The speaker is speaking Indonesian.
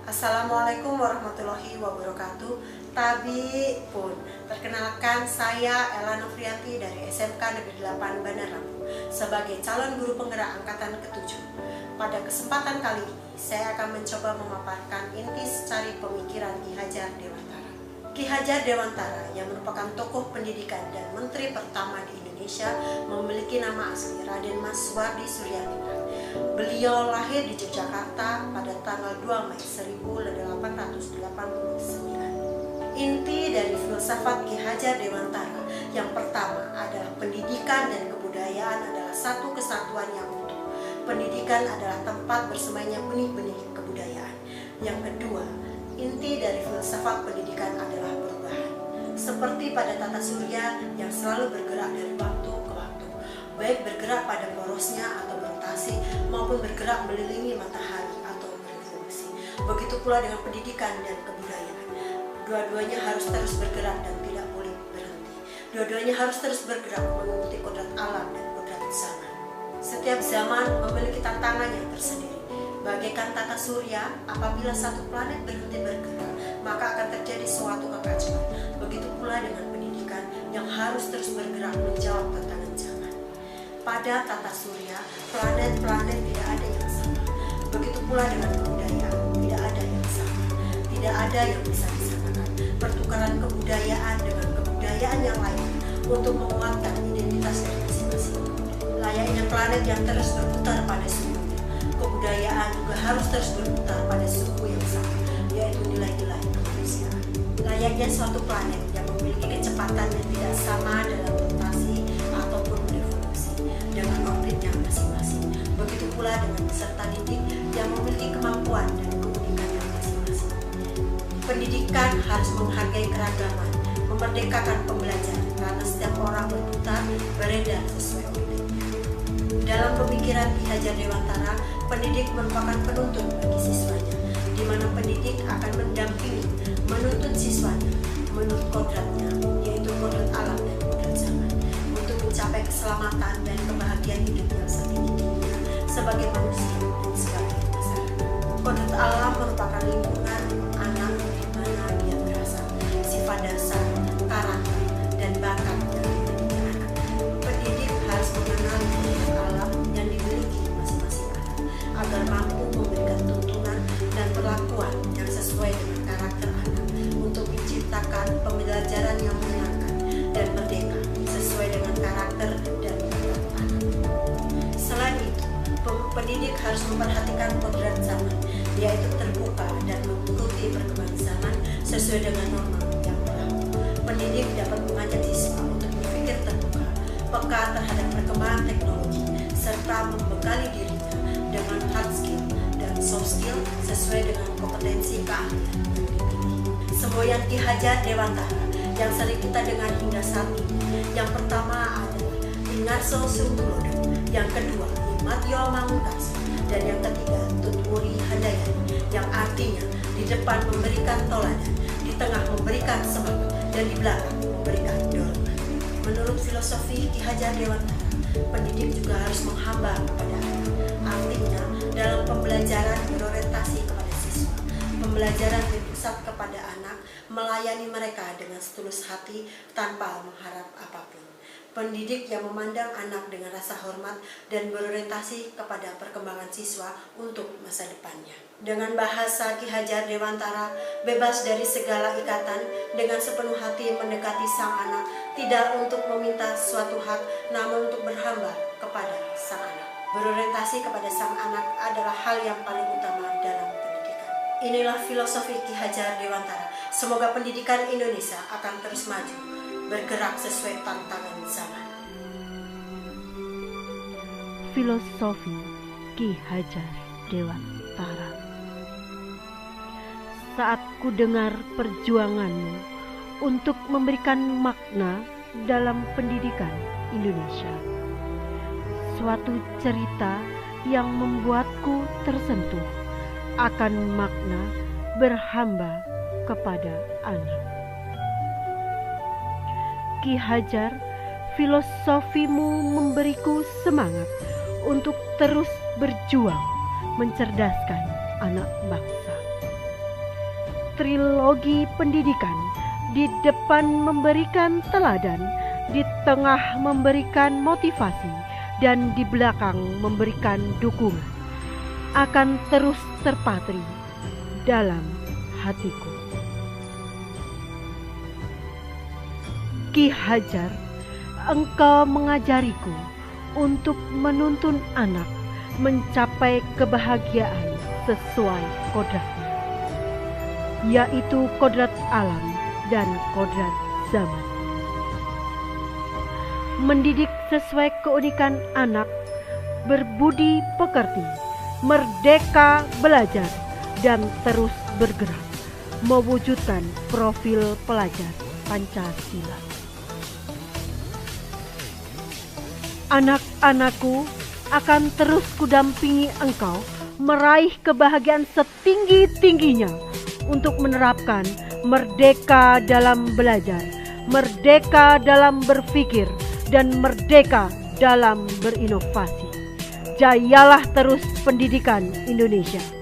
Assalamualaikum warahmatullahi wabarakatuh. Tabi pun, perkenalkan saya Ella Novrianti dari SMK Negeri 8 Bandar Lampung sebagai calon guru penggerak angkatan ke-7. Pada kesempatan kali ini, saya akan mencoba memaparkan inti secari pemikiran Ki Hajar Dewantara. Ki Hajar Dewantara yang merupakan tokoh pendidikan dan menteri pertama di Indonesia memiliki nama asli Raden Mas Suwardi Suryaningrat. Beliau lahir di Yogyakarta pada tanggal 2 Mei 1889. Inti dari filsafat Ki Hajar Dewantara yang pertama adalah pendidikan dan kebudayaan adalah satu kesatuan yang utuh. Pendidikan adalah tempat bersemayamnya benih-benih kebudayaan. Yang kedua, inti dari filsafat pendidikan adalah perubahan. Seperti pada tata surya yang selalu bergerak dari waktu ke waktu, baik bergerak pada porosnya atau berotasi maupun bergerak melilingi matahari atau berevolusi. Begitu pula dengan pendidikan dan kebudayaan. Dua-duanya harus terus bergerak dan tidak boleh berhenti. Dua-duanya harus terus bergerak mengikuti kodrat alam dan kodrat zaman. Setiap zaman memiliki tantangan yang tersendiri. Bagaikan tata surya, apabila satu planet berhenti bergerak, maka akan terjadi suatu kekacauan. Begitu pula dengan pendidikan yang harus terus bergerak menjawab tantangan zaman. Pada tata surya, planet-planet tidak ada yang sama. Begitu pula dengan kebudayaan, tidak ada yang sama. Tidak ada yang bisa disamakan. Pertukaran kebudayaan dengan kebudayaan yang lain untuk menguatkan identitas dari masing-masing. Layaknya planet yang terus berputar pada suhunya, kebudayaan juga harus terus berputar pada suhu yang sama, yaitu nilai-nilai kemanusiaan. Layaknya suatu planet yang memiliki kecepatan yang tidak sama dalam rotasi ataupun revolusi dengan orbitnya masing-masing. Begitu pula dengan peserta didik yang memiliki kemampuan dan keunikan yang masing-masing. Pendidikan harus menghargai keragaman, memerdekakan pembelajaran karena setiap orang berputar beredar sesuai orbitnya. Dalam pemikiran Ki Hajar Dewantara, pendidik merupakan penuntun bagi siswanya, di mana pendidik akan mendampingi, menuntun siswanya menurut kodratnya, yaitu kodrat alam dan kodrat zaman, untuk mencapai keselamatan dan kebahagiaan hidup yang setinggi-tingginya sebagai manusia dan sebagai masyarakat. Kodrat alam merupakan lingkungan anak di mana dia berasal, sifat dasar, karakter, dan bakat dalam mendidik anak. Pendidik harus mengenal kodrat alam yang dimiliki masing-masing anak, agar mampu memberikan tuntunan dan perlakuan yang sesuai dengan karakter anak untuk menciptakan pembelajaran yang menyenangkan dan merdeka sesuai dengan karakter dan bakat anak. Selain itu, pendidik harus memperhatikan kodrat zaman, yaitu terbuka dan mengikuti perkembangan zaman sesuai dengan norma yang berlaku. Pendidik dapat mengajak siswa untuk berpikir terbuka, peka terhadap perkembangan teknologi, serta membekali dirinya dengan hard skill dan soft skill sesuai dengan kompetensi keahlian yang dipilih. Semboyan Ki Hajar Dewantara yang sering kita dengar hingga saat ini, yang pertama adalah Ingarso Sunggulodo, yang kedua Matio Mangunkarso, dan yang ketiga Tuturi Handayani, yang artinya di depan memberikan toladan, di tengah memberikan semangat, dan di belakang memberikan dorongan. Menurut filosofi Ki Hajar Dewantara, pendidik juga harus menghamba kepada anak. Artinya, dalam pembelajaran berorientasi kepada siswa, pembelajaran berpusat kepada anak, melayani mereka dengan setulus hati tanpa mengharap apapun. Pendidik yang memandang anak dengan rasa hormat dan berorientasi kepada perkembangan siswa untuk masa depannya. Dengan bahasa Ki Hajar Dewantara, bebas dari segala ikatan, dengan sepenuh hati mendekati sang anak, tidak untuk meminta suatu hak, namun untuk berhamba kepada sang anak. Berorientasi kepada sang anak adalah hal yang paling utama dalam pendidikan. Inilah filosofi Ki Hajar Dewantara. Semoga pendidikan Indonesia akan terus maju, bergerak sesuai tantangan zaman. Filosofi Ki Hajar Dewantara. Saat ku dengar perjuanganmu untuk memberikan makna dalam pendidikan Indonesia, suatu cerita yang membuatku tersentuh akan makna berhamba kepada anak. Ki Hajar, filosofimu memberiku semangat untuk terus berjuang mencerdaskan anak bangsa. trilogi pendidikan, di depan memberikan teladan, di tengah memberikan motivasi, dan di belakang memberikan dukungan, akan terus terpatri dalam hatiku. Ki Hajar, engkau mengajariku untuk menuntun anak mencapai kebahagiaan sesuai kodratnya, yaitu kodrat alam dan kodrat zaman. Mendidik sesuai keunikan anak, berbudi pekerti, merdeka belajar, dan terus bergerak mewujudkan profil pelajar Pancasila. Anak-anakku akan terus kudampingi engkau meraih kebahagiaan setinggi-tingginya untuk menerapkan merdeka dalam belajar, merdeka dalam berpikir, dan merdeka dalam berinovasi. Jayalah terus pendidikan Indonesia.